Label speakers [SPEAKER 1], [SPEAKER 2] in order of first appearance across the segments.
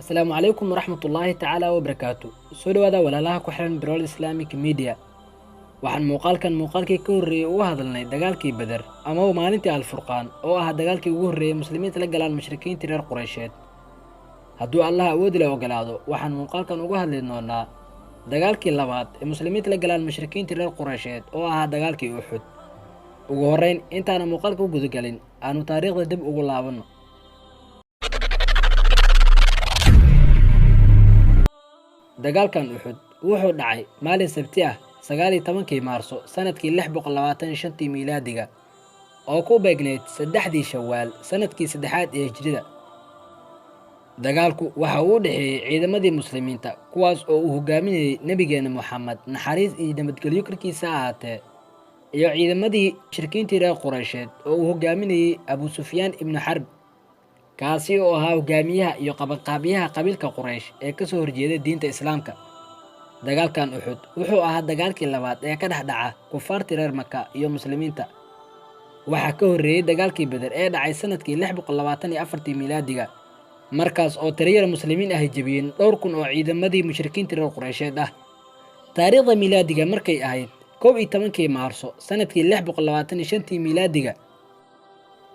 [SPEAKER 1] السلام عليكم ورحمة الله تعالى وبركاته. سو dhawaada walaalaha ku xiran Birol Islamic Media. Waxaan muuqaalkii ka horreeyay u hadalnay dagaalkii Badar ama maalintii Al-Furqaan oo ah dagaalkii ugu horreeyay muslimiinta la galaan mushrikiinta reer Quraysheed. Hadduu Allah awood la ogolaado, waxaan muuqaalkan uga hadli doonaa dagaalkii labaad ee muslimiinta la galaan mushrikiinta reer Quraysheed oo ah dagaalkii Uhud. Ugu horreyn intaan muuqaalka u gudagalin, aanu taariikhda dib ugu laabano. dagaalkan Uhud wuxuu dhacay maalin Sabti ah 19 Maarso sanadkii 625 miilaadiga oo ku beegneyd 3 Shawaal sanadkii saddexaad ee Hijrida. dagaalku waxa uu dhaxeeyay ciidamadii muslimiinta kuwaas oo uu hogaaminayay nabigeena Muhammad naxariis iyo nabadgelyo korkiisa ahaatee iyo ciidamadii mushrikiinta reer Quraysheed oo uu hogaaminayay Abu Sufyaan ibn Harb kaasi oo ahaa hogaamiyaha iyo qabanqaabiyaha qabiilka Quraysh ee ka soo horjeeday diinta Islaamka. dagaalkan Uhud wuxuu ahaa dagaalkii labaad ee ka dhaca kufaarta reer Makka iyo muslimiinta. waxa ka horreeyay dagaalkii Badar ee dhacay sanadkii 624 miilaadiga, markaas oo tiriyada muslimiin ah jabiyeen dhowr kun oo ciidamadii mushrikiinta reer Quraysheed ah. taariikhda miilaadiga markay ahayd 11 Maarso sanadkii 625 miilaadiga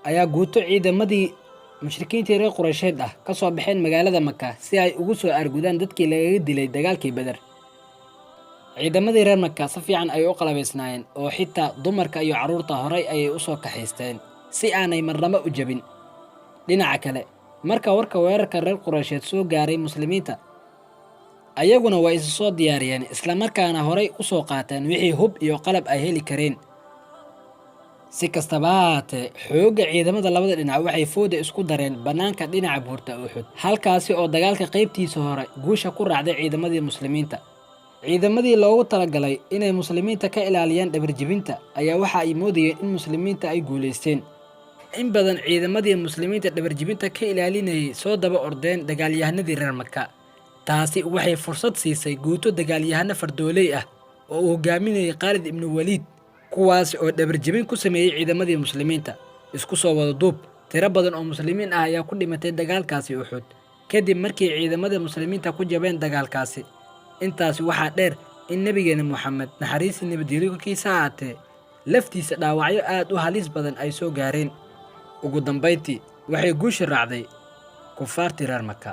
[SPEAKER 1] ayaa guuto ciidamadii mushrikiinta reer Quraysheed ah ka soo baxeen magaalada Makka si ay ugu soo argudaan dadkii laga dilay dagaalkii Badar. ciidamadii reer Makka si fiican ay u qalabaysnaayeen oo xitaa dumarka iyo carruurta horay ayay u soo kaxaysteen si aanay marnaba u jabin. dhinaca kale, marka warka weerarka reer Quraysheed soo gaaray muslimiinta, ayaguna way isu soo diyaariyeen isla markaana horay u soo qaateen wixii hub iyo qalab ay heli kareen. si kastaba ha ahaatee, xoogga ciidamada labada dhinac waxay fooda isku dareen bannaanka dhinaca buurta Uhud, halkaasi oo dagaalka qaybtiisa hore guusha ku raacday ciidamadii muslimiinta. ciidamadii loogu talagalay inay muslimiinta ka ilaaliyaan dhabarjebinta ayaa waxa ay moodayeen in muslimiinta ay guuleysteen. in badan ciidamadii muslimiinta dhabarjebinta ka ilaalinayay soo daba ordeen dagaalyahanadii reer Makka. taasi waxay fursad siisay guuto dagaalyahano fardooley ah oo uu hogaaminayay Khalid ibn Walid, kuwaas oo dhabarjebin ku sameeyay ciidamadii muslimiinta. isku soo wada duub, tiro badan oo muslimiin ah ayaa ku dhimatay dagaalkaasi Uhud kadib markii ciidamada muslimiinta ku jabeen dagaalkaasi. intaas waxaa dheer in nabigeena Muhammad naxariis iyo nabadgelyo korkiisa ahaatee laftiisa dhaawacyo aad u halis badan ay soo gaareen. ugu dambeyntii waxay guusha raacday kufaartii reer Makka.